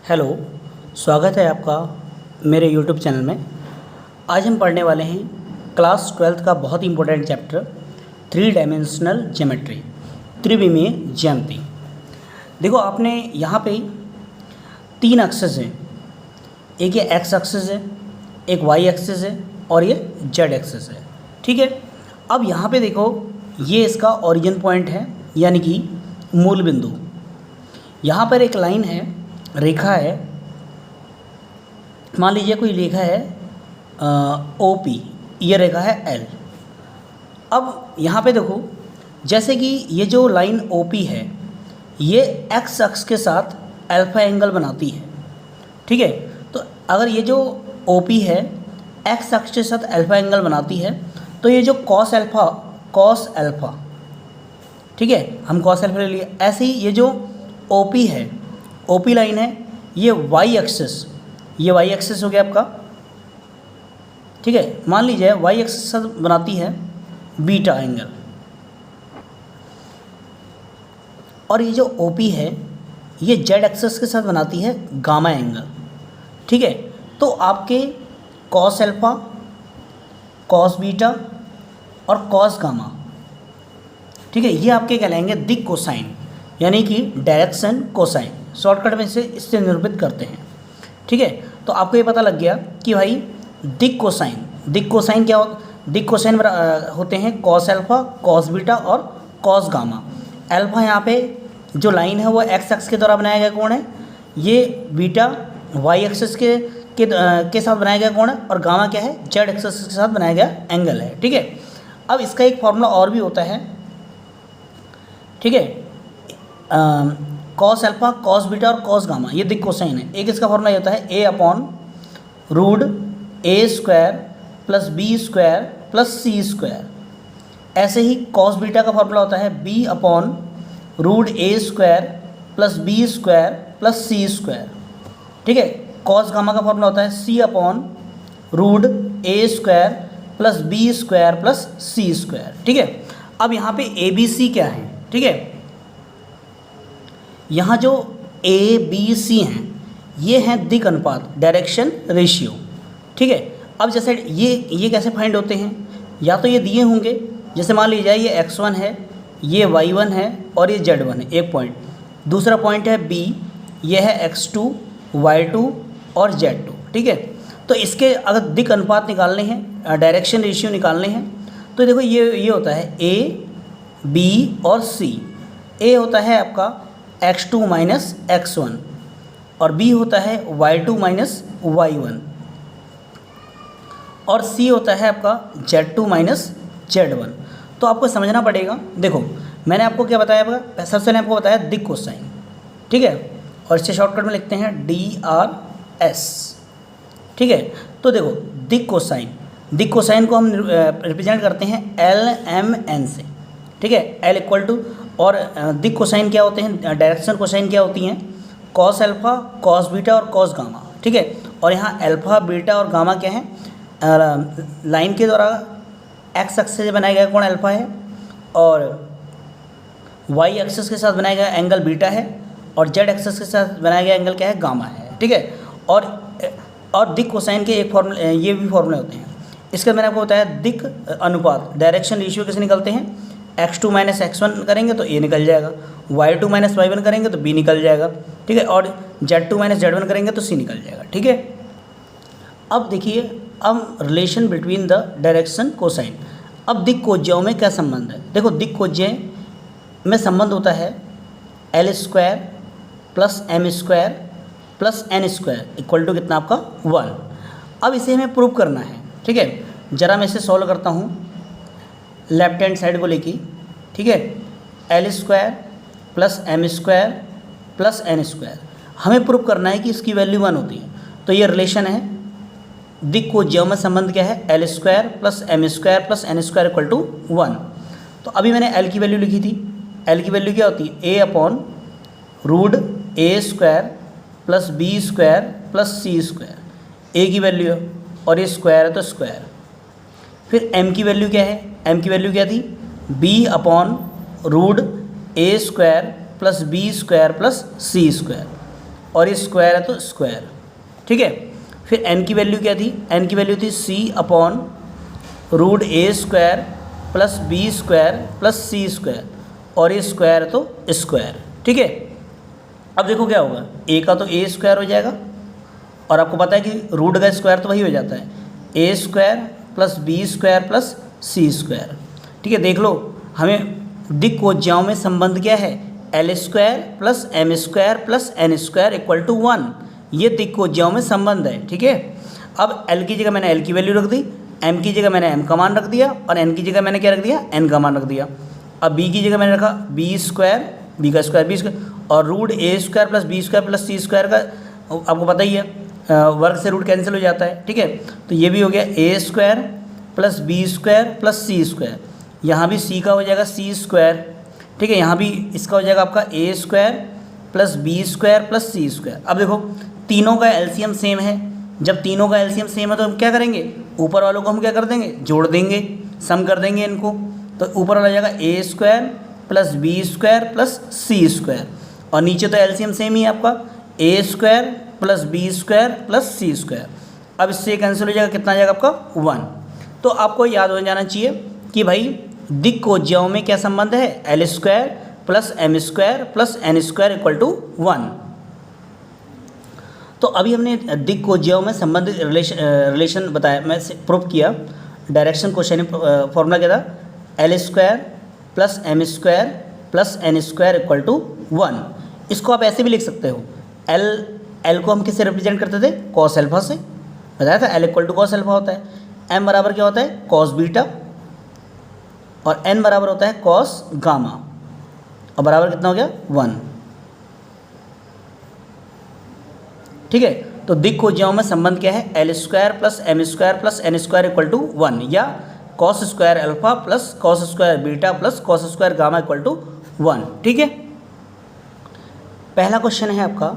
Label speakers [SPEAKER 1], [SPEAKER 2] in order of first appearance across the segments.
[SPEAKER 1] Hello, स्वागत है आपका मेरे यूट्यूब चैनल में। आज हम पढ़ने वाले हैं क्लास 12th का बहुत ही important chapter three dimensional geometry, त्रिविमीय ज्यामिति। देखो, आपने यहाँ पे तीन एक्सेस हैं, एक ये एक्स एक्सेस है, एक वाई एक्सेस है और ये जेड एक्सेस है। ठीक है, अब यहाँ पे देखो, ये इसका ओरिजिन पॉइंट है, यानी कि मूल बिंदु। यहाँ पर एक लाइन है, रेखा है, मान लीजिए कोई रेखा है ओ पी, ये रेखा है एल। अब यहाँ पे देखो, जैसे कि ये जो लाइन ओ पी है ये एक्स अक्ष के साथ अल्फा एंगल बनाती है। ठीक है, तो अगर ये जो ओ पी है एक्स अक्ष के साथ अल्फा एंगल बनाती है तो ये जो कॉस अल्फा, ठीक है, हम कॉस अल्फा ले लिए। ऐसे ही ये जो ओ पी है, ओ पी लाइन है, ये वाई एक्सिस, ये वाई एक्सिस हो गया आपका। ठीक है, मान लीजिए वाई एक्सिस के साथ बनाती है बीटा एंगल, और ये जो ओ पी है ये जेड एक्सिस के साथ बनाती है गामा एंगल। ठीक है, तो आपके कॉस अल्फा, कॉस बीटा और कॉस गामा, ठीक है, ये आपके कहलाएंगे दिक कोसाइन, यानी कि डायरेक्शन कोसाइन। शॉर्टकट में इससे निरूपित करते हैं। ठीक है, तो आपको ये पता लग गया कि भाई दिक कोसाइन क्या दिक कोसाइन होते हैं कॉस अल्फा, कॉस बीटा और कॉस गामा। अल्फा यहाँ पे जो लाइन है वो एक्स एक्स के द्वारा बनाया गया कोण है, ये बीटा वाई एक्सिस के साथ बनाया गया कोण है, और गामा क्या है, जेड एक्सिस के साथ बनाया गया एंगल है। ठीक है, अब इसका एक फॉर्मूला और भी होता है। ठीक है, कॉस अल्फा, कॉस बीटा और कॉस गामा, ये दिक कोसाइन है। एक इसका फॉर्मूला ये होता है a/√a² plus b² plus c²। ऐसे ही कॉस बीटा का फॉर्मूला होता है b/√a² plus b² plus c²। ठीक है, कॉस गामा का फॉर्मूला होता है c/√a² plus b² plus c²। ठीक है, अब यहाँ पे ए बी सी क्या है? ठीक है, यहाँ जो ए बी सी हैं ये हैं दिक अनुपात, डायरेक्शन रेशियो। ठीक है, अब जैसे ये कैसे फाइंड होते हैं, या तो ये दिए होंगे, जैसे मान लीजिए ये x1 है, ये y1 है और ये z1 है, एक पॉइंट। दूसरा पॉइंट है b, ये है x2, y2 और z2। ठीक है, तो इसके अगर दिक अनुपात निकालने हैं, डायरेक्शन रेशियो निकालने हैं, तो देखो ये होता है a, b और c। a होता है आपका x2 माइनस x1 और b होता है y2 माइनस y1 और c होता है आपका z2 माइनस z1। तो आपको समझना पड़ेगा। देखो, मैंने आपको क्या बताया, सबसे पहले आपको बताया दिक कोसाइन। ठीक है, और इससे शॉर्टकट में लिखते हैं DRS। ठीक है, तो देखो दिक कोसाइन को हम रिप्रेजेंट करते हैं LMN से। ठीक है, L इक्वल टू, और दिक कोसाइन क्या होते हैं, डायरेक्शन कोसाइन क्या होती हैं, कॉस अल्फा, कॉस बीटा और कॉस गामा। ठीक है, और यहाँ अल्फा, बीटा और गामा क्या है, लाइन के द्वारा एक्स एक्सिस से बनाया गया कोण अल्फा है, और वाई एक्सिस के साथ बनाया गया एंगल बीटा है, और जेड एक्सिस के साथ बनाया गया एंगल क्या है, गामा है। ठीक है, और दिक कोसाइन के एक फॉर्मूले, ये भी फॉर्मूले होते हैं। इसका मैंने आपको बताया दिक अनुपात, डायरेक्शन रेशियो कैसे निकलते हैं, x2 माइनस x1 करेंगे तो a निकल जाएगा, y2 माइनस y1 करेंगे तो b निकल जाएगा। ठीक है, और z2 माइनस z1 करेंगे तो c निकल जाएगा। ठीक है, अब देखिए, अब relation between the direction cosine. अब दिक कोज्यों में क्या संबंध है? देखो, दिक कोज्य में संबंध होता है l² plus m² plus n² equal to कितना आपका 1। अब इसे हमें प्रूव करना है। ठीक है, ज़रा मैं इसे सॉल्व करता हूँ लेफ्ट हैंड साइड को लेके। ठीक है, l² plus m² plus n², हमें प्रूव करना है कि इसकी वैल्यू 1 होती है। तो ये रिलेशन है, दिक कोज्यों में संबंध क्या है, l² plus m² plus n² equal to 1। तो अभी मैंने l की वैल्यू लिखी थी, l की वैल्यू क्या होती है, a/√a² plus b² plus c²। a की वैल्यू है और ये स्क्वायर है तो स्क्वायर। फिर m की वैल्यू क्या है, m की वैल्यू क्या थी, b/√a² plus b² plus c²। और ये स्क्वायर है तो स्क्वायर, ठीक है। फिर n की वैल्यू क्या थी, n की वैल्यू थी c/√a² plus b² plus c², और ये स्क्वायर है तो स्क्वायर, ठीक है। अब देखो क्या होगा, a का तो a² हो जाएगा, और आपको पता है कि रूट का स्क्वायर तो वही हो जाता है, a² plus b² plus c², ठीक है। देख लो, हमें दिक् कोज्याओं में संबंध क्या है, l² plus m² plus n² equal to 1, ये दिक् कोज्याओं में संबंध है, ठीक है। अब l की जगह मैंने l की वैल्यू रख दी, m की जगह मैंने m का मान रख दिया, और n की जगह मैंने क्या रख दिया, n का मान रख दिया। अब b की जगह मैंने रखा b² का स्क्वायर और √a² plus b² plus c² का आपको पता ही है, वर्ग से रूट कैंसिल हो जाता है, ठीक है। तो ये भी हो गया a² plus b² plus c², यहाँ भी c का हो जाएगा c², ठीक है। यहाँ भी इसका हो जाएगा आपका a² plus b² plus c²। अब देखो तीनों का एलसीएम सेम है, जब तीनों का एलसीएम सेम है तो हम क्या करेंगे, ऊपर वालों को हम क्या कर देंगे, जोड़ देंगे, सम कर देंगे इनको। तो ऊपर वाला हो जाएगा a² plus b² plus c², और नीचे तो एलसीएम सेम ही है आपका, a² plus b² plus c²। अब इससे कैंसिल हो जाएगा, कितना आ जाएगा आपका 1। तो आपको याद हो जाना चाहिए कि भाई दिक् कोज्याओं में क्या संबंध है, l² plus m² plus n² equal to 1। तो अभी हमने दिक् कोज्याओं में संबंधित रिलेशन बताया, मैं प्रूव किया। डायरेक्शन क्वेश्चन फॉर्मूला क्या था, l² plus m² plus n² equal to 1। इसको आप ऐसे भी लिख सकते हो, l को हम किससे रिप्रेजेंट करते थे, कॉस अल्फा से, बताया था l equal to cos alpha होता है, m बराबर क्या होता है, कॉस बीटा, और n बराबर होता है कॉस गामा, और बराबर कितना हो गया 1, ठीक है। तो दिक् कोज्याओं में संबंध क्या है, l² plus m² plus n² equal to 1, या cos square alpha plus cos square beta plus cos square gamma equal to 1, ठीक है। पहला क्वेश्चन है आपका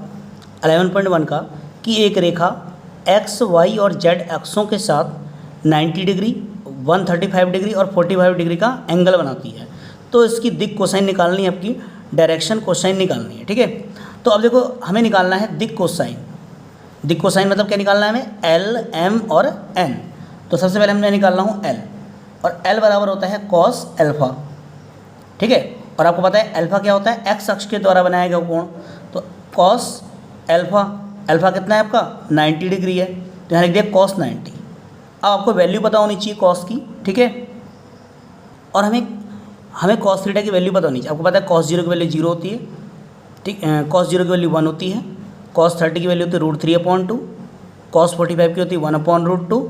[SPEAKER 1] 11.1 का कि एक रेखा x, y और z अक्षों के साथ 90 डिग्री, 135 डिग्री और 45 डिग्री का एंगल बनाती है, तो इसकी दिक् कोसाइन निकालनी है, आपकी डायरेक्शन कोसाइन निकालनी है, ठीक है। तो अब देखो हमें निकालना है दिक् कोसाइन। दिक् कोसाइन मतलब क्या निकालना है हमें, l, m और n। तो सबसे पहले मैं निकाल रहा हूँ l, और l बराबर होता है कॉस अल्फा, ठीक है। और आपको पता है अल्फा क्या होता है, x अक्ष के द्वारा बनाया गया कोण, तो कॉस अल्फा, अल्फा कितना है आपका 90 डिग्री है, तो यहाँ लिख दिया कॉस 90। अब आपको वैल्यू पता होनी चाहिए कॉस की, ठीक है, और हमें कॉस थीटा की वैल्यू पता होनी चाहिए। आपको पता है कॉस 0 की वैल्यू 0 होती है, ठीक, कॉस 0 की वैल्यू 1 होती है, कॉस 30 की वैल्यू होती है √3/2, कॉस 45 की होती है 1/√2,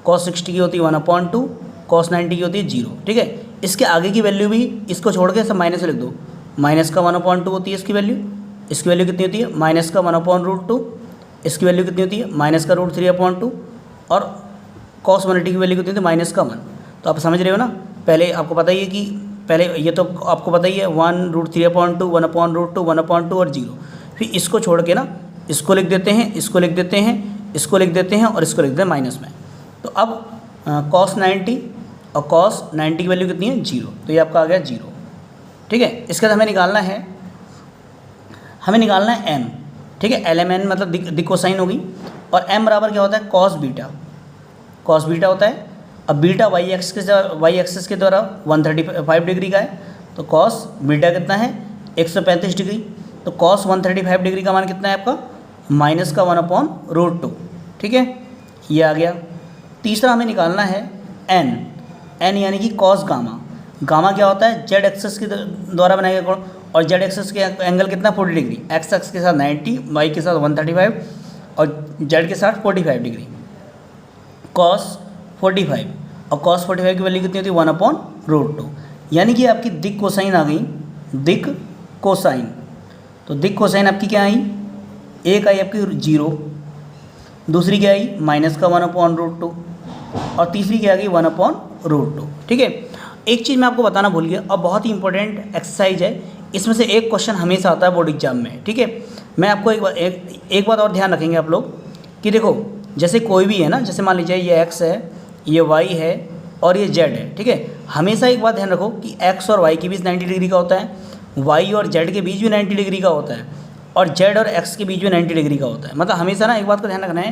[SPEAKER 1] कॉस 60 की होती है 1/2, कॉस 90 की होती है 0, ठीक है। इसके आगे की वैल्यू भी इसको छोड़ के सब माइनस लिख दो, माइनस का 1/2 होती है इसकी वैल्यू, इसकी वैल्यू कितनी होती है माइनस का 1/√2, इसकी वैल्यू कितनी होती है माइनस का √3/2, और कॉस 180 की वैल्यू कितनी होती है माइनस का 1। तो आप समझ रहे हो ना, पहले आपको पता ही है कि पहले ये तो आपको पता ही है 1√3/2, 1/√2, 1/2 और 0। फिर इसको छोड़ के ना इसको लिख देते हैं, इसको लिख देते हैं, इसको लिख देते हैं, और इसको लिख देते हैं माइनस में। तो अब कॉस 90 और कॉस 90 की वैल्यू कितनी है 0, तो ये आपका आ गया 0, ठीक है। इसके बाद हमें निकालना है m, ठीक है, LMN मतलब दिक् कोसाइन होगी, और m बराबर क्या होता है कॉस बीटा, कॉस बीटा होता है। अब बीटा y एक्सिस के द्वारा 135 डिग्री का है, तो कॉस बीटा कितना है 135 डिग्री, तो कॉस 135 डिग्री का मान कितना है आपका माइनस का 1/√2, ठीक है, ये आ गया। तीसरा हमें निकालना है n यानी कि कॉस गामा। गामा क्या होता है, z एक्सिस के द्वारा बनाया गया कोण, और z एक्सिस के एंगल कितना 40 डिग्री, x एक्सिस के साथ 90, y के साथ 135 और z के साथ 45 डिग्री, कॉस 45, और कॉस 45 की वैल्यू कितनी होती है 1/√2, यानी कि आपकी दिक् कोसाइन आ गई, दिक् कोसाइन। तो दिक् कोसाइन आपकी क्या आई, एक आई आपकी 0, दूसरी क्या आई माइनस का 1/√2, और तीसरी क्या आ गई 1/√2, ठीक है। एक चीज़ मैं आपको बताना भूल गया, और बहुत ही इंपॉर्टेंट एक्सरसाइज है, इसमें से एक क्वेश्चन हमेशा आता है बोर्ड एग्जाम में, ठीक है। मैं आपको एक बात और ध्यान रखेंगे आप लोग कि देखो जैसे कोई भी है ना, जैसे मान लीजिए ये x है, ये y है और ये z है, ठीक है। हमेशा एक बात ध्यान रखो कि x और y के बीच 90 डिग्री का होता है, y और z के बीच भी 90 डिग्री का होता है, और जेड और एक्स के बीच में 90 डिग्री का होता है। मतलब हमेशा ना एक बात का ध्यान रखना है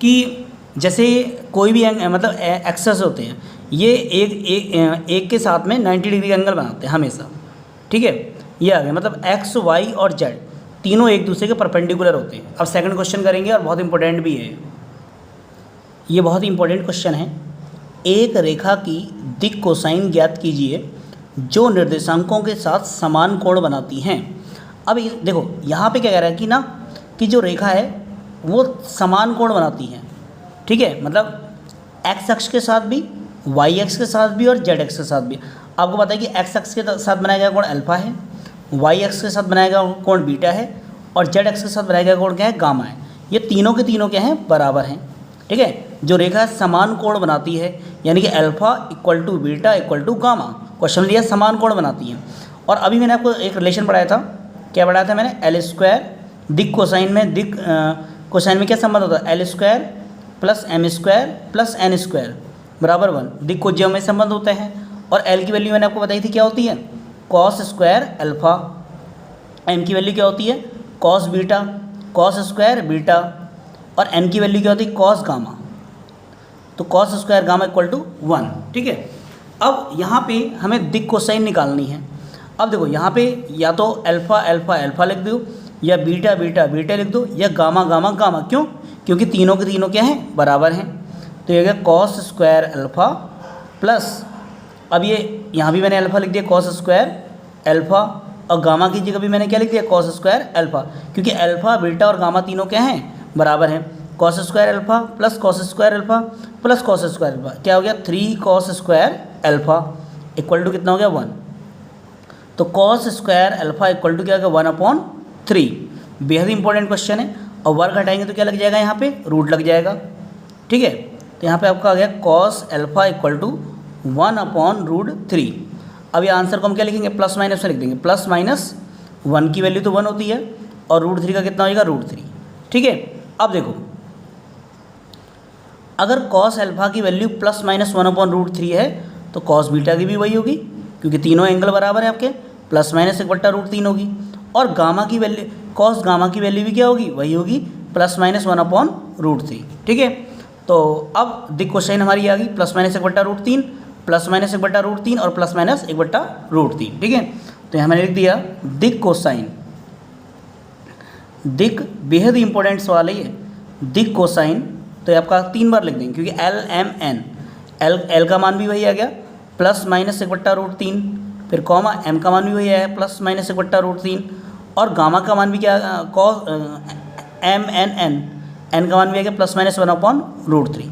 [SPEAKER 1] कि जैसे कोई भी मतलब एक्सेस होते हैं ये एक के साथ में 90 डिग्री का एंगल बनाते हैं हमेशा, ठीक है। ये आ गया, मतलब एक्स वाई और जेड तीनों एक दूसरे के परपेंडिकुलर होते हैं। अब सेकंड क्वेश्चन करेंगे और बहुत इंपॉर्टेंट भी है ये, बहुत ही इंपॉर्टेंट क्वेश्चन है। एक रेखा की दिक् कोसाइन ज्ञात कीजिए जो निर्देशांकों के साथ समान कोण बनाती हैं। अब देखो यहाँ पे क्या कह रहा है कि ना कि जो रेखा है वो समान कोण बनाती हैं, ठीक है। मतलब एक्स अक्ष के साथ भी, वाई अक्ष के साथ भी और जेड अक्ष के साथ भी। आपको पता है कि एक्स अक्ष के साथ बनाया गया कोण अल्फा है, वाई अक्ष के साथ बनाया गया कोण बीटा है और जेड अक्ष के साथ बनाया गया कोण क्या है, गामा है। ये तीनों के तीनों क्या हैं, बराबर हैं, ठीक है। जो रेखा समान कोण बनाती है यानी कि alpha equal to beta equal to gamma, question लिया समान कोण बनाती हैं। और अभी मैंने आपको एक रिलेशन पढ़ाया था, क्या पढ़ाया था मैंने, एल स्क्वायर दिक् कोसाइन में, दिक् कोसाइन में क्या संबंध होता है, L square plus M square plus N square बराबर 1, दिक् को ज्योमेट्री में संबंध होते हैं। और एल की वैल्यू मैंने आपको बताई थी क्या होती है, कॉस स्क्वायर अल्फा, एम की वैल्यू क्या होती है, cos beta, cos square beta, और एन की वैल्यू क्या होती है, कॉस गामा। तो cos square gamma equal to 1, ठीक है। अब यहाँ पे हमें दिक् कोसाइन निकालनी है। अब देखो यहाँ पे या तो अल्फा अल्फा अल्फा लिख दो, या बीटा बीटा बीटा लिख दो, या गामा गामा गामा। क्यों, क्योंकि तीनों के तीनों क्या हैं, बराबर हैं। तो ये गया कॉस स्क्वायर अल्फा प्लस, अब ये यहाँ भी मैंने अल्फा लिख दिया कॉस स्क्वायर अल्फा, और गामा की जगह भी मैंने क्या लिख दिया, कॉस स्क्वायर अल्फा, क्योंकि अल्फा बीटा और गामा तीनों क्या हैं, बराबर हैं। Cos square alpha plus cos square alpha plus cos square alpha क्या हो गया, 3 cos square alpha equal to कितना हो गया, 1। तो cos square alpha equal to क्या हो गया, 1/3। बेहद इंपॉर्टेंट क्वेश्चन है। और वर्ग हटाएंगे तो क्या लग जाएगा, यहाँ पे रूट लग जाएगा, ठीक है। तो यहाँ पे आपका आ गया कॉस अल्फा इक्वल टू 1/√3। अब ये आंसर को हम क्या लिखेंगे, प्लस माइनस में लिख देंगे। प्लस माइनस 1 की वैल्यू तो 1 होती है और √3 का कितना होगा, √3, ठीक है। अब देखो अगर कॉस अल्फा की वैल्यू प्लस माइनस 1/√3 है तो कॉस बीटा की भी वही होगी, क्योंकि तीनों एंगल बराबर है आपके, प्लस माइनस 1/√3 होगी। और गामा की वैल्यू, कॉस गामा की वैल्यू भी क्या होगी, वही होगी, प्लस माइनस 1/√3, ठीक है। तो अब दिक् कोसाइन हमारी आ गई प्लस माइनस 1/√3, प्लस माइनस 1/√3 और प्लस माइनस 1/√3, ठीक है। तो यहाँ मैंने लिख दिया दिक् कोसाइन, दिक् बेहद इंपॉर्टेंट सवाल है ये, दिक् कोसाइन। तो ये आपका 3 बार लिख देंगे, क्योंकि एल एम एन, एल का मान भी वही आ गया प्लस माइनस 1/√3, फिर कॉमा एम का मान भी वही आया प्लस माइनस 1/√3, और गामा का मान भी क्या, cos M N N, N का मान भी आ गया प्लस माइनस 1/√3,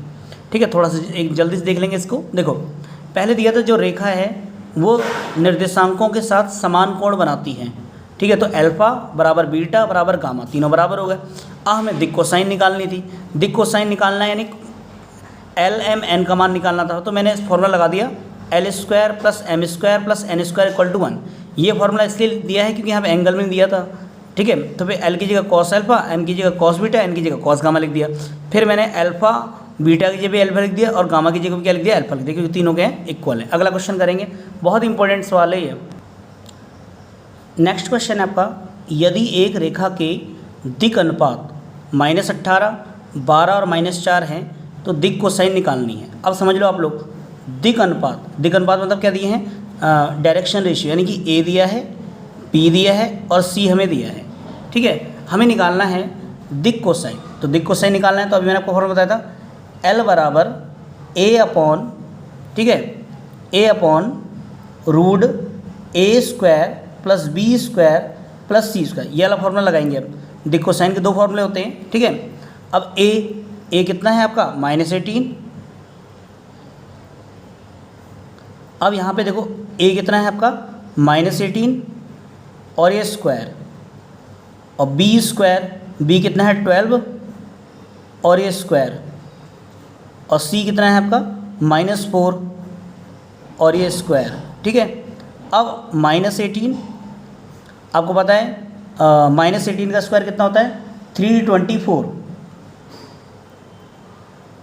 [SPEAKER 1] ठीक है। थोड़ा सा एक जल्दी से देख लेंगे इसको। देखो पहले दिया था जो रेखा है वो निर्देशांकों के साथ समान कोण बनाती है, ठीक है। तो अल्फा बराबर बीटा बराबर गामा, तीनों बराबर हो गए। अब हमें दिक् कोसाइन निकालनी थी, दिक् कोसाइन निकालना है यानी एल एम एन का मान निकालना था। तो मैंने फॉर्मूला लगा दिया L square plus M square plus N square equal to 1। ये फॉर्मूला इसलिए दिया है क्योंकि यहाँ पे एंगल में दिया था, ठीक है। तो फिर एल की जगह कॉस अल्फा, एम की जगह कॉस बीटा, एन की जगह कॉस गामा लिख दिया। फिर मैंने अल्फा बीटा की जगह अल्फा लिख दिया और गामा की जगह क्या लिख दिया, अल्फा लिख दिया, क्योंकि तीनों के इक्वल है। अगला क्वेश्चन करेंगे, बहुत इंपॉर्टेंट सवाल है ये। नेक्स्ट क्वेश्चन है आपका, यदि एक रेखा के दिक् अनुपात -18, 12 और -4 हैं तो दिक् कोसाइन निकालनी है। अब समझ लो आप लोग, दिक् अनुपात मतलब क्या दिए हैं, डायरेक्शन रेशियो, यानी कि ए दिया है, पी दिया है और सी हमें दिया है, ठीक है। हमें निकालना है दिक् कोसाइन। तो दिक् कोसाइन निकालना है तो अभी मैंने आपको फॉर्मूला बताया था, एल बराबर ए अपॉन, ठीक है, a upon root a square plus b square plus c square, ये वाला फॉर्मूला लगाएंगे। अब दिक् कोसाइन के 2 फॉर्मूले होते हैं, ठीक है। अब ए कितना है आपका, -18। अब यहाँ पे देखो ए कितना है आपका, -18 और ये स्क्वायर, और बी स्क्वायर, बी कितना है 12 और ये स्क्वायर, और सी कितना है आपका -4 और ये स्क्वायर, ठीक है। अब -18 आपको पता है, -18 का स्क्वायर कितना होता है, 324,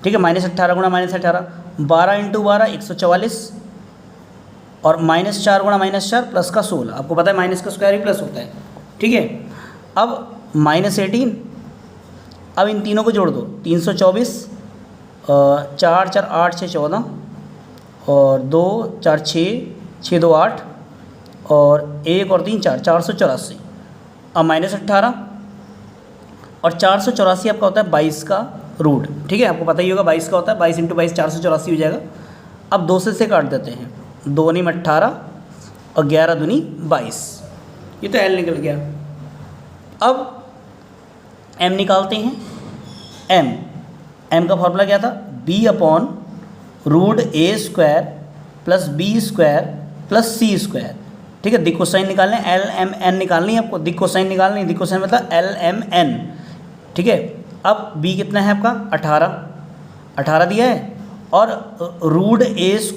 [SPEAKER 1] ठीक है। -18 गुणा -18, 12 × 12 144, और -4 गुणा -4 प्लस का 16, आपको पता है माइनस का स्क्वायर ही प्लस होता है, ठीक है। अब -18। अब इन तीनों को जोड़ दो, 324, 4 4 8 6 14, और 2 4 6 6 2 8, और 1 और 3 4, 484। अब -18 और 484 आपका होता है 22 का रूट, ठीक है, आपको पता ही होगा 22 का होता है, 22 × 22 484 हो जाएगा। अब 2 से काट देते हैं, 2 × 18 और 11 दूनी 22, ये तो एल निकल गया। अब एम निकालते हैं। एम का फॉर्मूला क्या था, b/√a² + b² + c², ठीक है। दिक कोसाइन निकालने, एल एम एन निकालनी है आपको, दिक कोसाइन निकालनी है, दिक कोसाइन मतलब LMN, ठीक है। अब b कितना है आपका 18 दिया है, और √a² +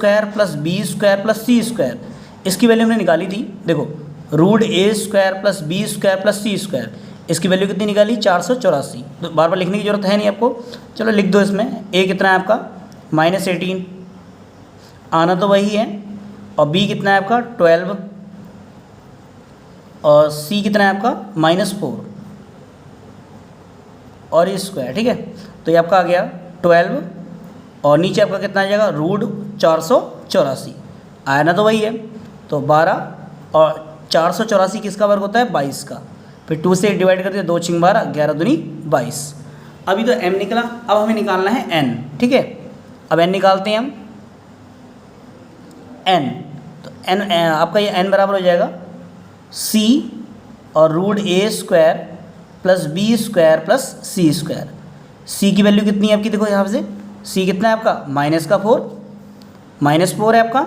[SPEAKER 1] b² + c², इसकी वैल्यू हमने निकाली थी, देखो √a² + b² + c², इसकी वैल्यू कितनी निकाली 484। तो बार बार लिखने की जरूरत है नहीं आपको, चलो लिख दो इसमें। a कितना है आपका -18, आना तो वही है, और b कितना है आपका 12, और c कितना है आपका -4 और ये स्क्वायर, ठीक है। तो ये आपका आ गया 12, और नीचे आपका कितना आ जाएगा √484, आया ना तो वही है। तो 12 और 484 किसका वर्ग होता है 22 का, फिर 2 से डिवाइड कर दिया, 2 × 12, 11 दूनी 22। अभी तो m निकला, अब हमें निकालना है n, ठीक है। अब n निकालते हैं हम, n तो n आपका ये n बराबर हो जाएगा c और √a² + b² + c²। c की वैल्यू कितनी है आपकी, देखो यहाँ से c कितना है आपका -4 है आपका,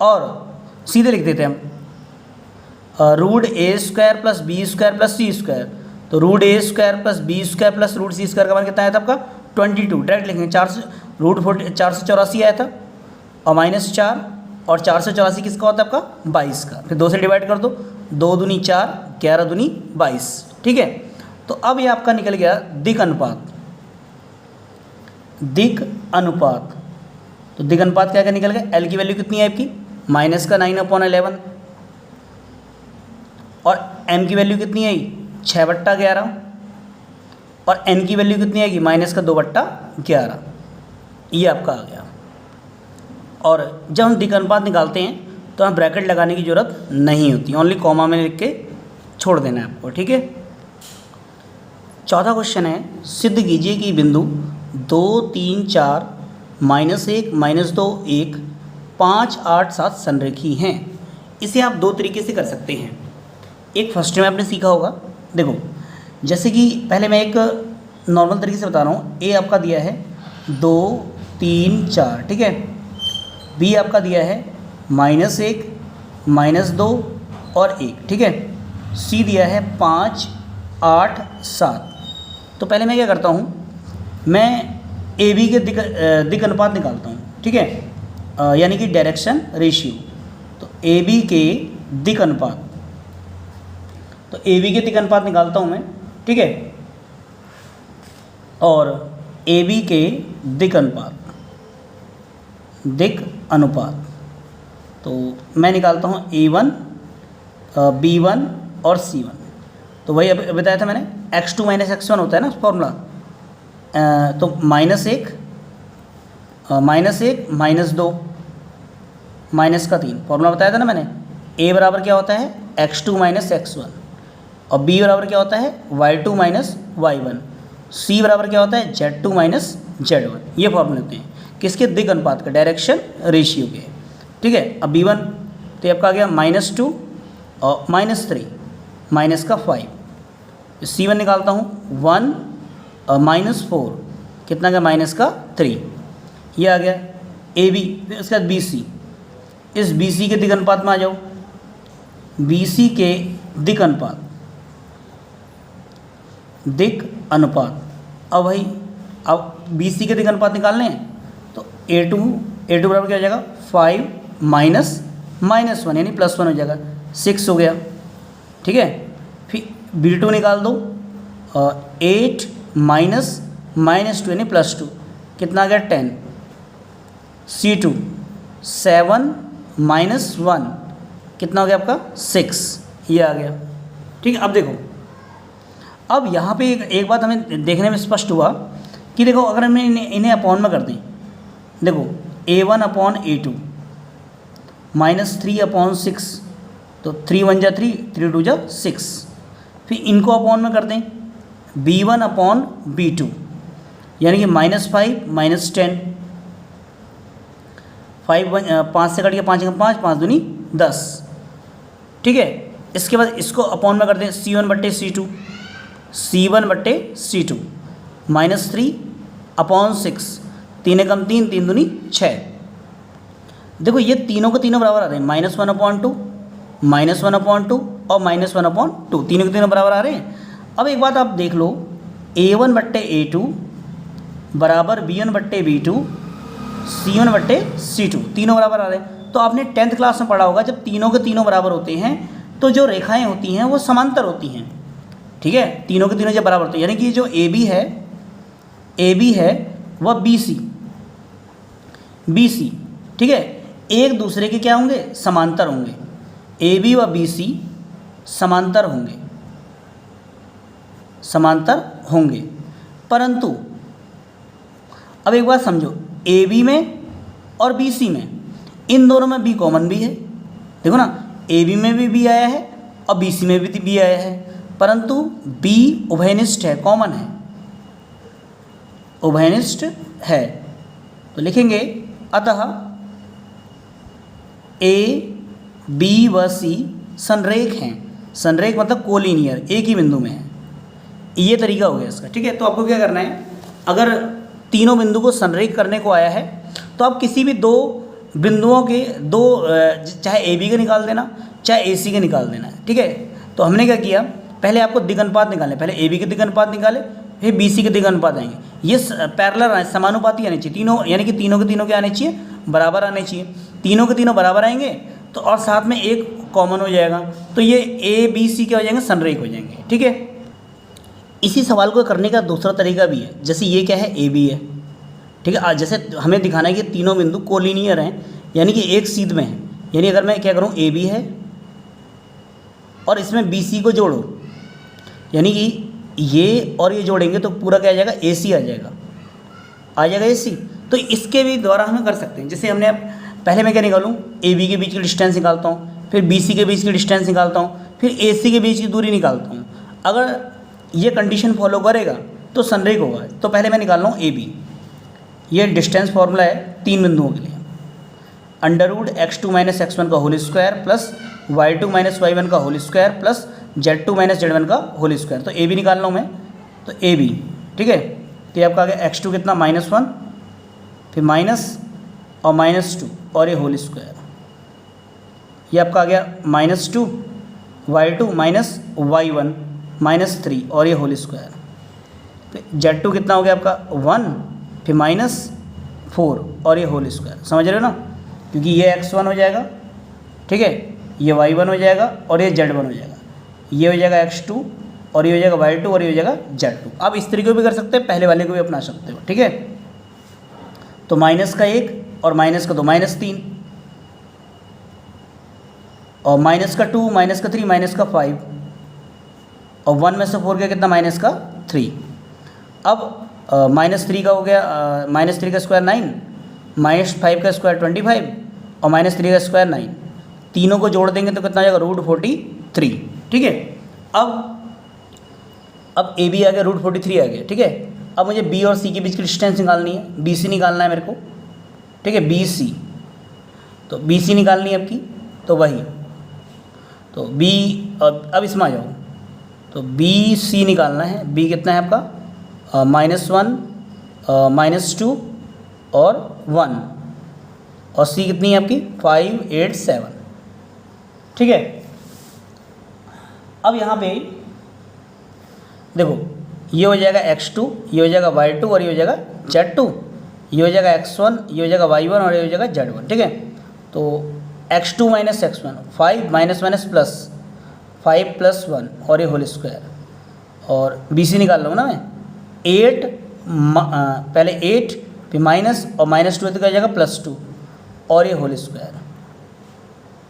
[SPEAKER 1] और सीधे लिख देते हैं हम √a² + b² + c²। तो √a² + b² + √c² का मान कितना आया था आपका 22, डायरेक्ट लिखेंगे, 484 आया था, और -4 और 484 किसका होता है आपका 22 का, फिर 2 से डिवाइड कर दो, 2 दूनी 4, 11 दूनी 22, ठीक है। तो अब ये आपका निकल गया दिक अनुपात। तो दिक अनुपात क्या निकल गया, एल की वैल्यू कितनी है आपकी -9/11, और m की वैल्यू कितनी आई 6/11, और n की वैल्यू कितनी आएगी -2/11, ये आपका आ गया। और जब हम दिक अनुपात निकालते हैं तो हम ब्रैकेट लगाने की ज़रूरत नहीं होती, ओनली कॉमा में लिख के छोड़ देना है आपको, ठीक है। चौथा क्वेश्चन है, सिद्ध कीजिए कि बिंदु 2 3 4 -1 -2 1 5 8 7 संरेखी हैं। इसे आप दो तरीके से कर सकते हैं। एक फर्स्ट में आपने सीखा होगा, देखो जैसे कि पहले मैं एक नॉर्मल तरीके से बता रहा हूँ। ए आपका दिया है 2 3 4, ठीक है। बी आपका दिया है -1 -2 और 1, ठीक है। सी दिया है 5 8 7। तो पहले मैं क्या करता हूँ, मैं ए बी के दिक अनुपात निकालता हूँ, ठीक है, यानी कि डायरेक्शन रेशियो। तो ए बी के दिक अनुपात, तो ए बी के दिक अनुपात निकालता हूँ मैं, ठीक है, और ए बी के दिक अनुपात तो मैं निकालता हूँ A1 B1 और C1। तो वही अभी बताया था मैंने, x2 - x1 होता है ना फॉर्मूला। तो -1 -2 -3 फॉर्मूला बताया था ना मैंने। a बराबर क्या होता है x2 - x1, और b बराबर क्या होता है y2 - y1, c बराबर क्या होता है z2 - z1। ये फॉर्मूले होते हैं किसके, दिक अनुपात का, डायरेक्शन रेशियो के, ठीक है। अब b1 तो आपका आ गया -2 और -3 -5। c1 निकालता हूँ 1 और -4, कितना का -3, ये आ गया ए बी। फिर उसके बाद BC, इस BC के दिक अनुपात में आ जाओ। BC के दिक अनुपात अब भाई, अब BC के दिक अनुपात निकालने हैं, तो A2 बराबर क्या हो जाएगा 5 -1 यानी +1 हो जाएगा, 6 हो गया, ठीक है। फिर B2 निकाल दो, 8 -2 यानी +2, कितना आ गया 10। C2 7 -1, कितना हो गया आपका 6, ये आ गया, ठीक है। अब देखो अब यहाँ पे एक बात हमें देखने में स्पष्ट हुआ कि देखो अगर हम इन्हें अपॉन में कर दें, देखो A1/A2 -3/6, तो 3 1 जा 3, 3 2 जा 6। फिर इनको अपॉन में कर दें B1/B2, यानी कि -5 -10, 5 से कट के 5 5, 5 दूनी 10, ठीक है। इसके बाद इसको अपॉन में कर दें C1/C2, C1/C2 -3/6, 3 कम 3, 3 दूनी 6। देखो ये तीनों के तीनों बराबर आ रहे हैं, -1/2, -1/2 और -1/2, तीनों के तीनों बराबर आ रहे हैं। अब एक बात आप देख लो, A1/A2 बराबर B1/B2, C1/C2, तीनों बराबर आ रहे हैं। तो आपने 10th क्लास में पढ़ा होगा, जब तीनों के तीनों बराबर होते हैं तो जो रेखाएं होती हैं वो समांतर होती हैं, ठीक है। तीनों के तीनों जब बराबर होते हैं, यानी कि जो AB है वह BC, ठीक है, एक दूसरे के क्या होंगे, समांतर होंगे। AB व BC समांतर होंगे। परंतु अब एक बात समझो, AB में और BC में, इन दोनों में B कॉमन भी है। देखो ना, AB में भी B आया है और BC में भी B आया है, परंतु B उभयनिष्ठ है, कॉमन है, उभयनिष्ठ है। तो लिखेंगे अतः A, B व C संरेख हैं। संरेख मतलब कोलिनियर, एक ही बिंदु में है। ये तरीका हो गया इसका, ठीक है। तो आपको क्या करना है, अगर तीनों बिंदु को संरेख करने को आया है तो आप किसी भी दो बिंदुओं के दो, चाहे AB के निकाल देना, चाहे AC के निकाल देना है, ठीक है। तो हमने क्या किया, पहले आपको दिगनुपात निकालने, पहले AB के दिगनुपात निकाले, फिर BC के दिगनुपात आएंगे। ये पैरेलल समानुपाती आने चाहिए तीनों, यानी कि तीनों के तीनों क्या आने चाहिए, बराबर आने चाहिए। तीनों के तीनों बराबर आएंगे तो और साथ में एक कॉमन हो जाएगा, तो ये ABC क्या हो जाएंगे, संरेख हो जाएंगे, ठीक है। इसी सवाल को करने का दूसरा तरीका भी है, जैसे ये क्या है, AB है, ठीक है। जैसे हमें दिखाना है कि तीनों बिंदु कोलिनियर हैं, यानी कि एक सीध में है। यानी अगर मैं क्या करूँ, AB है और इसमें BC को जोड़ो, यानी कि ये और ये जोड़ेंगे तो पूरा क्या आ जाएगा, AC आ जाएगा AC। तो इसके भी द्वारा हम कर सकते हैं। जैसे हमने पहले मैं क्या निकालूँ, AB के बीच की डिस्टेंस निकालता हूँ, फिर BC के बीच की डिस्टेंस निकालता हूँ, फिर AC के बीच की दूरी निकालता हूँ। अगर ये कंडीशन फॉलो करेगा तो संरेख होगा। तो पहले मैं निकाल रहा हूँ AB, ये डिस्टेंस फार्मूला है तीन बिंदुओं के लिए, √x2 - x1 का whole square plus y2 - y1 का whole square plus z2 - z1 का होल स्क्वायर। तो AB निकाल रहा हूँ मैं, तो AB, ठीक है। तो ये आपका आ गया x2 कितना, -1, फिर माइनस और -2 और ये होल स्क्वायर। ये आपका आ गया -2, y2 - y1 -3 और ये होल स्क्वायर। फिर z2 कितना हो गया आपका 1, फिर -4 और ये होल स्क्वायर। समझ रहे हो ना, क्योंकि ये x1 हो जाएगा, ठीक है, ये y1 हो जाएगा और ये z1 हो जाएगा, ये हो जाएगा x2 और ये हो जाएगा y2 और ये हो जाएगा z2। आप इस तरीके भी कर सकते हैं, पहले वाले को भी अपना सकते हो, ठीक है। तो -1 और -2 -3 और -2 -3 -5 और 1 में से 4 गया कितना, -3। अब -3 का हो गया, -3 का स्क्वायर 9, -5 का स्क्वायर 25 और -3 का स्क्वायर 9। तीनों को जोड़ देंगे तो कितना हो जाएगा, √43, ठीक है। अब AB आ गया, √43 आ गया, ठीक है। अब मुझे B और C के बीच की डिस्टेंस निकालनी है, BC निकालना है मेरे को, ठीक है, BC। तो BC निकालनी है आपकी, तो वही, तो B, अब इसमें आ जाओ, तो BC निकालना है। B कितना है आपका, -1, -2 और 1, और C कितनी है आपकी 5 8 7, ठीक है। अब यहाँ पे देखो, ये हो जाएगा x2, ये हो जाएगा y2 और ये हो जाएगा z2, ये हो जाएगा x1, ये हो जाएगा y1 और ये हो जाएगा z1, ठीक है। तो x2 - x1 5 माइनस प्लस 5 + 1 और ये होल स्क्वायर, और BC निकाल रहा हूँ ना मैं, 8, पहले 8 फिर माइनस और -2 तो क्या जाएगा +2 और ये होल स्क्वायर,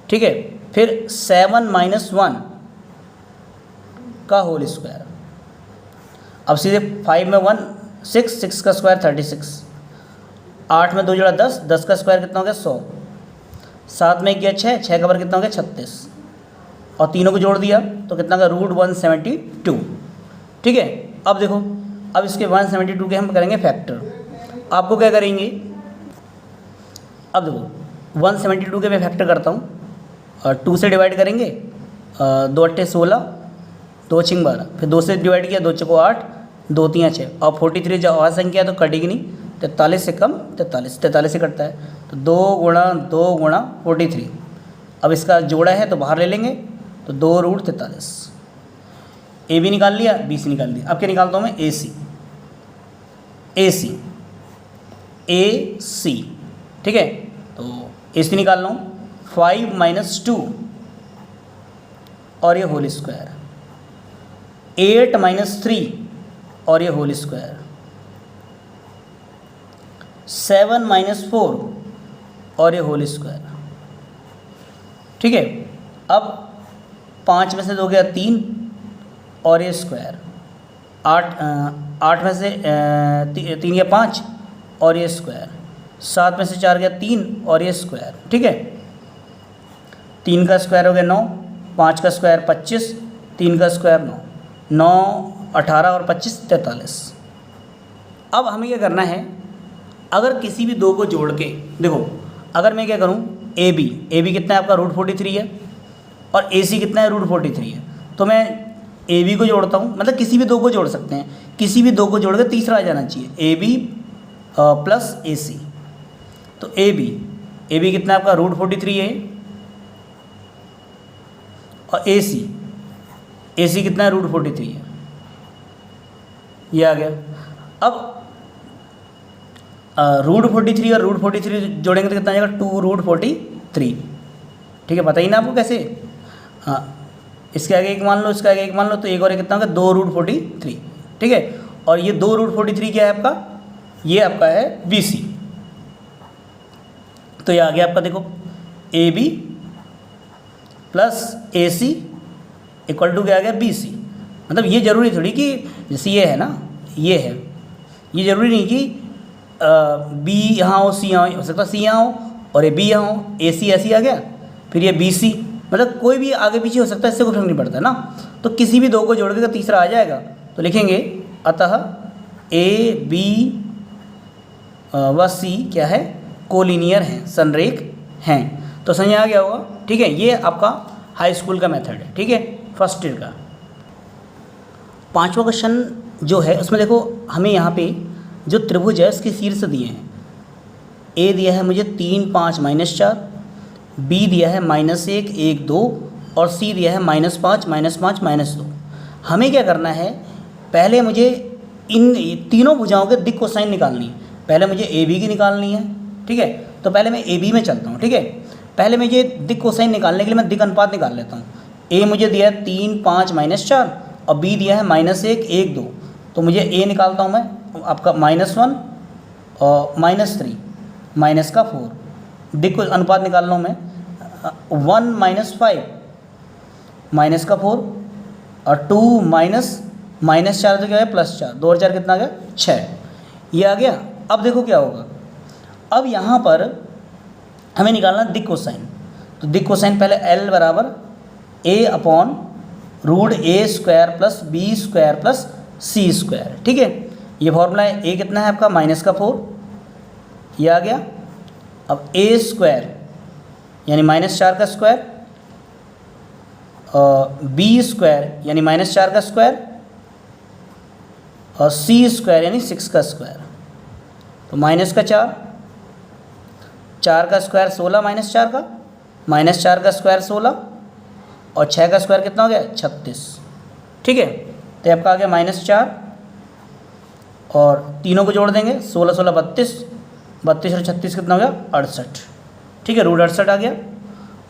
[SPEAKER 1] ठीक है। फिर 7 - 1 का होल स्क्वायर, अब सीधे 5 में 1 6, 6 का स्क्वायर 36, 8 में 2 जोड़ा 10, 10 का स्क्वायर कितना हो गया 100, 7 में 1 गया 6, 6 का वर्ग कितना हो गया 36, और तीनों को जोड़ दिया तो कितना का √172। ठीक है, अब देखो, अब इसके 172 के हम करेंगे फैक्टर। आपको क्या करेंगे, अब देखो 172 के मैं फैक्टर करता हूँ, और 2 से डिवाइड करेंगे, 2 अट्ठे 16, 2 छिंग 12, फिर 2 से डिवाइड किया, 2 चौको 8, 2 तियाँ 6, और 43 जब और संख्या है तो कटेगी नहीं, 43 से कम 43, 43 से कटता है, तो 2 गुणा 2 गुणा 43। अब इसका जोड़ा है तो बाहर ले लेंगे, तो 2√43। ए बी निकाल लिया, बी सी निकाल लिया। अब क्या निकालता हूँ मैं, ए सी, ए सी, ए सी। ठीक है, तो ए सी निकाल रहा हूँ, 5 - 2 और ये होल स्क्वायर, 8 - 3 और ये होल स्क्वायर, 7 - 4 और ये होल स्क्वायर। ठीक है, अब 5 में से 2 गया 3 और ये स्क्वायर, 8 में से 3 गया 5 और ये स्क्वायर, 7 में से 4 गया 3 और ये स्क्वायर। ठीक है, 3 का स्क्वायर हो गया 9, 5 का स्क्वायर 25, 3 का स्क्वायर 9, 9 18 और 25 43। अब हमें क्या करना है, अगर किसी भी दो को जोड़ के देखो, अगर मैं क्या करूं, ए बी कितना है आपका √43 है, और ए सी कितना है √43 है, तो मैं ए बी को जोड़ता हूं, मतलब किसी भी दो को जोड़ सकते हैं, किसी भी दो को जोड़ के तीसरा आ जाना चाहिए, ए बी प्लस ए सी। तो ए बी कितना है आपका √43 है, और ए सी कितना है √43 है, ये आ गया। अब √43 और √43 जोड़ेंगे तो कितना आ जाएगा 2√43। ठीक है, बताइए ना आपको कैसे। हाँ, इसके आगे एक मान लो, इसके आगे एक मान लो, तो एक और एक कितना होगा 2√43। ठीक है, और ये 2√43 क्या है आपका, ये आपका है बी सी। तो ये आ गया आपका, देखो A B plus A C equal to क्या आ गया बी सी। मतलब ये ज़रूरी थोड़ी कि जैसे ये है ना, ये है, ये ज़रूरी नहीं कि बी यहाँ हो सी यहाँ हो सकता है सी यहाँ हो और ये बी यहाँ हो, ए सी ऐसी आ गया, फिर ये बी सी, मतलब कोई भी आगे पीछे हो सकता है, इससे कोई फर्क नहीं पड़ता ना। तो किसी भी दो को जोड़ के तीसरा आ जाएगा, तो लिखेंगे अतः ए बी व सी क्या है, कोलिनियर हैं, संरेख हैं। तो समझ आ गया होगा। ठीक है, ये आपका हाई स्कूल का मेथड है। ठीक है, फर्स्ट ईयर का। 5वां क्वेश्चन जो है उसमें देखो, हमें यहाँ पे जो त्रिभुज है उसके शीर्ष दिए हैं। ए दिया है मुझे 3 5 -4, बी दिया है -1 1 2 और सी दिया है -5 -5 -2। हमें क्या करना है, पहले मुझे इन तीनों भुजाओं के दिक् कोसाइन निकालनी है। पहले मुझे ए बी की निकालनी है। ठीक है, तो पहले मैं ए बी में चलता हूँ। ठीक है, पहले मुझे दिक् कोसाइन निकालने के लिए मैं दिक् अनुपात निकाल लेता हूँ। ए मुझे दिया है 3 5 -4 और बी दिया है -1 1 2। तो मुझे ए निकालता हूँ मैं आपका -1 और -3 माइनस का 4। दिक् अनुपात निकाल रहा हूँ मैं 1 - 5 माइनस का 4 और 2 -4 तो क्या है +4, 2 और 4 कितना आ गया 6, ये आ गया। अब देखो क्या होगा, अब यहाँ पर हमें निकालना दिक् कोसाइन। तो दिक् कोसाइन पहले L बराबर A/√A² + B² + C²। ठीक है, ये फॉर्मूला है। A कितना है आपका -4, ये आ गया। अब A² यानी -4 का स्क्वायर और B² यानी -4 का स्क्वायर और C² यानी 6 का स्क्वायर। तो -4, 4 का स्क्वायर 16 -4 का, -4 का स्क्वायर 16 और 6 का स्क्वायर कितना हो गया 36। ठीक है, तो आपका आ गया -4 और तीनों को जोड़ देंगे 16 16 32, 32 और 36 कितना हो गया 68। ठीक है, √68 आ गया।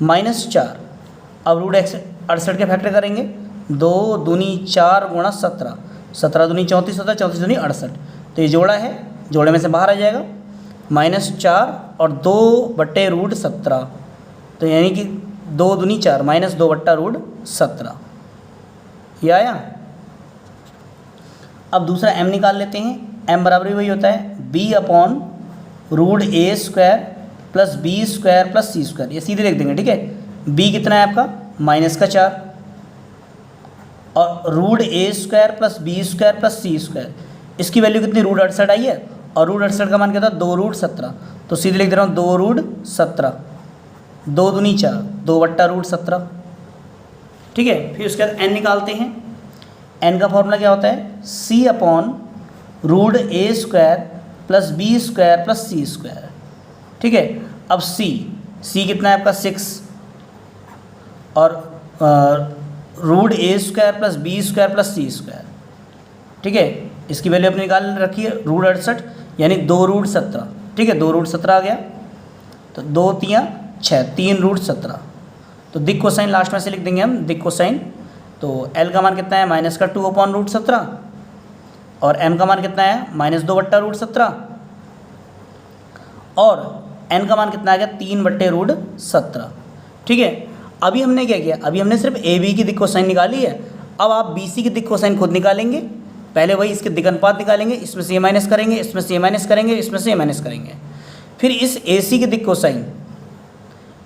[SPEAKER 1] -4, अब √68 के फैक्टर करेंगे, 2 दूनी 4 गुणा 17, 17 दूनी 34 होता है, 34 दूनी 68। तो ये जोड़ा है, जोड़े में से बाहर आ जाएगा -4 और 2/√17। तो यानी कि 2 दूनी 4 -2/√17, ये आया। अब दूसरा m निकाल लेते हैं। m बराबर वही होता है b upon root a square plus b square plus c square, ये सीधे लिख देंगे, ठीक है। b कितना है आपका -4 और root a square plus b square plus c square, इसकी वैल्यू कितनी रूट 68 आई है और रूट 68 का मान क्या था 2 रूट 17, तो सीधे लिख दे रहा हूँ 2 रूट 17, 2 दूनी 4, 2 बट्टा रूट 17, ठीक है। फिर उसके बाद n निकालते हैं। n का फॉर्मूला क्या होता है c upon root a square plus b square plus c square, ठीक है। अब c कितना है आपका 6 और root a square plus b square plus c square, ठीक है। इसकी वैल्यू अपने निकाल रखी है रूट 68 यानी 2 रूट 17, ठीक है। 2 रूट 17 आ गया, तो 2 तियाँ 6, 3 रूट 17, तो दिक कोसाइन लास्ट में से लिख देंगे हम दिक कोसाइन। तो L का मान कितना है -2 अपॉन रूट 17 और M का मान कितना है -2 बट्टा रूट 17 और N का मान कितना आ गया 3 बट्टे रूट 17, ठीक है। अभी हमने क्या किया, अभी हमने सिर्फ AB की दिक कोसाइन निकाली है। अब आप BC की दिक कोसाइन खुद निकालेंगे। पहले वही इसके दिक अनुपात निकालेंगे, इसमें से ये माइनस करेंगे, इसमें से ये माइनस करेंगे, इसमें से ये माइनस करेंगे। फिर इस AC की दिक कोसाइन,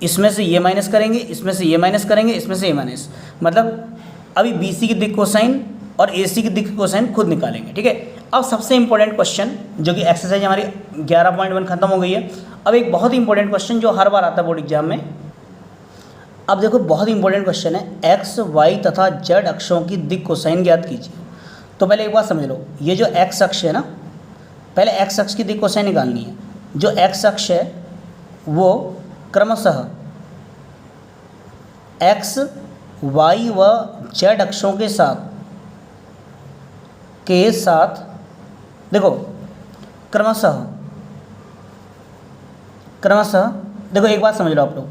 [SPEAKER 1] इसमें से ये माइनस करेंगे, इसमें से ये माइनस करेंगे, इसमें से ये माइनस, मतलब अभी BC की दिक कोसाइन और AC की दिक कोसाइन खुद निकालेंगे, ठीक है। अब सबसे इंपॉर्टेंट क्वेश्चन जो कि एक्सरसाइज हमारी 11.1 खत्म हो गई है। अब एक बहुत ही इंपॉर्टेंट क्वेश्चन जो हर बार आता है बोर्ड एग्जाम में। अब देखो बहुत इंपॉर्टेंट क्वेश्चन है, x, y तथा z अक्षों की दिक कोसाइन ज्ञात कीजिए। तो पहले एक बात समझ लो, ये जो x अक्ष है ना, पहले x अक्ष की दिक कोसाइन निकालनी है। जो x अक्ष है वो क्रमशः x, y व z अक्षों के साथ देखो क्रमशः देखो एक बात समझ लो आप लोग,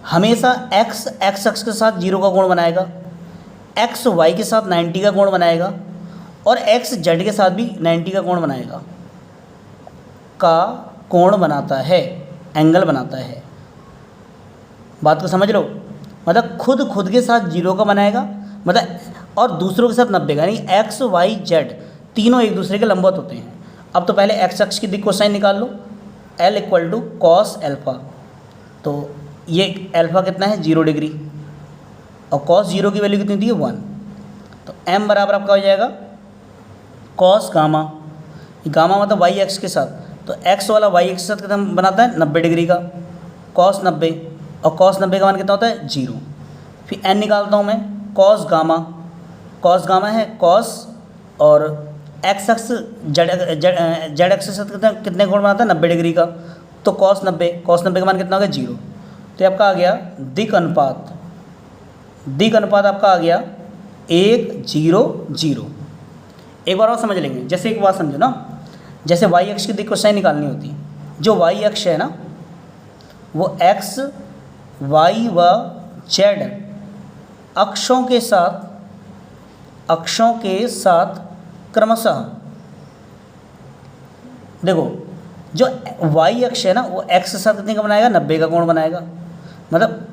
[SPEAKER 1] हमेशा x अक्ष के साथ 0 का कोण बनाएगा, x y के साथ 90 का कोण बनाएगा और x z के साथ भी 90 का कोण बनाएगा, का कोण बनाता है, एंगल बनाता है। बात को समझ लो, मतलब खुद के साथ 0 का बनाएगा, मतलब और दूसरों के साथ 90 का, यानी x y z तीनों एक दूसरे के लंबवत होते हैं। अब तो पहले x अक्ष की दिक कोसाइन निकाल लो, L equal to cos alpha. तो ये एल्फा कितना है 0 डिग्री और कॉस 0 की वैल्यू कितनी थी 1, तो m बराबर आपका हो जाएगा कॉस गामा। गामा मतलब y अक्ष के साथ, तो x वाला y अक्ष के साथ कितना बनाता है 90 डिग्री का, कॉस 90 और कॉस 90 का मान कितना होता है 0। फिर n निकालता हूँ मैं, कॉस गामा है कॉस और x अक्ष z अक्ष के साथ कितने कोण बनाता है 90 डिग्री का, तो कॉस 90 का मान कितना हो गया 0। तो ये आपका आ गया दिक अनुपात आपका आ गया 1 0 0। एक बार और समझ लेंगे, जैसे एक बात समझो ना, जैसे y अक्ष की दिक कोसाइन निकालनी होती है, जो y अक्ष है ना वो x y व z अक्षों के साथ क्रमशः, देखो जो y अक्ष है ना वो x के साथ कितने का बनाएगा 90 का कोण बनाएगा, मतलब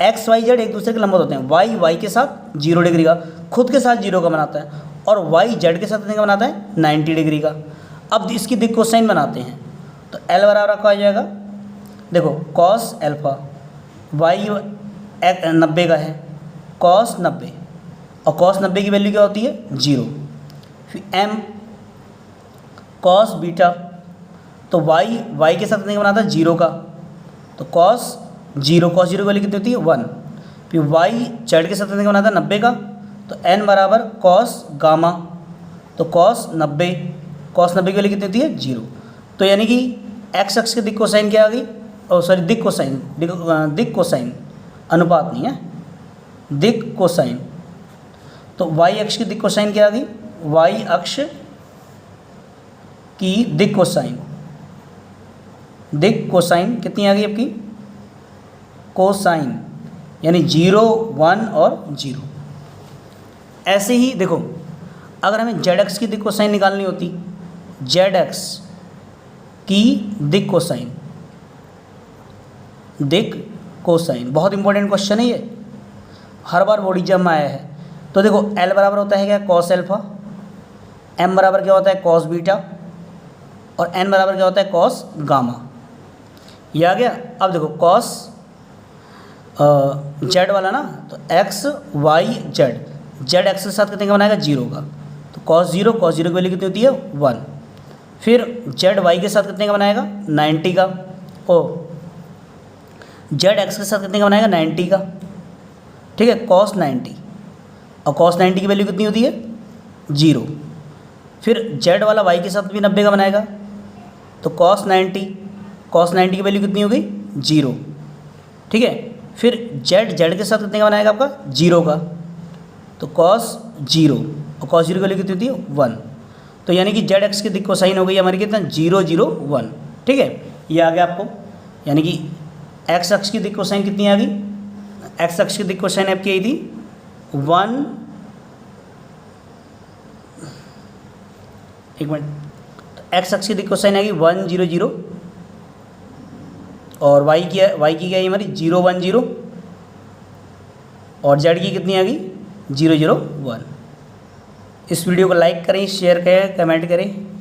[SPEAKER 1] x y z एक दूसरे के लंबवत होते हैं। y के साथ 0 डिग्री का, खुद के साथ 0 का बनाता है, और y z के साथ कितने का बनाता है 90 डिग्री का। अब इसकी दिक कोसाइन बनाते हैं, तो L बराबर आपका आ जाएगा, देखो कॉस एल्फा, y 90 का है, कॉस 90 और कॉस 90 की वैल्यू क्या होती है 0। फिर m कॉस बीटा, तो y के साथ कितने का बनाता है 0 का, तो कॉस 0 की वैल्यू कितनी होती है 1। फिर y z के साथ कितने का बनाता है 90 का, तो n बराबर कॉस गामा, तो कॉस 90 की वैल्यू कितनी होती है 0। तो यानी कि x अक्ष की दिक कोसाइन क्या आ गई, सॉरी दिक कोसाइन अनुपात नहीं है, दिक कोसाइन। तो y अक्ष की दिक कोसाइन क्या आ गई, y अक्ष की दिक कोसाइन कितनी आ गई आपकी, कोसाइन, यानी 0 1 और 0। ऐसे ही देखो अगर हमें z अक्ष की दिक कोसाइन निकालनी होती, z अक्ष की दिक कोसाइन बहुत इंपॉर्टेंट क्वेश्चन है ये, हर बार बोर्ड एग्जाम में आया है। तो देखो L बराबर होता है क्या कॉस एल्फा, m बराबर क्या होता है कॉस बीटा और n बराबर क्या होता है कॉस गामा। ये आ गया। अब देखो कॉस जेड वाला ना, तो X Y Z, Z X के साथ कितने का बनाएगा 0 का, तो कॉस जीरो की वैल्यू कितनी होती है 1। फिर जेड वाई के साथ कितने का बनाएगा 90 का, ओ जेड एक्स के साथ कितने का बनाएगा 90 का, ठीक है, कॉस 90, और कॉस 90 की वैल्यू कितनी होती है 0। फिर जेड वाला वाई के साथ भी 90 का बनाएगा, तो कॉस 90 की वैल्यू कितनी हो गई 0, ठीक है। फिर जेड के साथ कितने का बनाएगा आपका 0 का, तो कॉस 0, और कॉस 0 की वैल्यू कितनी होती है 1। तो यानी कि जेड एक्स की दिक् कोसाइन हो गई हमारी कितना 0 0 1, ठीक है। ये आ गया आपको, यानी कि एक्स अक्ष की दिक् कोसाइन कितनी आ गई, एक्स अक्ष की दिक् कोसाइन आपकी आई थी 1, एक मिनट, एक्स अक्ष की दिक् कोसाइन आएगी 1 0 0, और वाई की क्या है हमारी 0 1 0, और जेड की कितनी आ गई 0 0 1। इस वीडियो को लाइक करें, शेयर करें, कमेंट करें।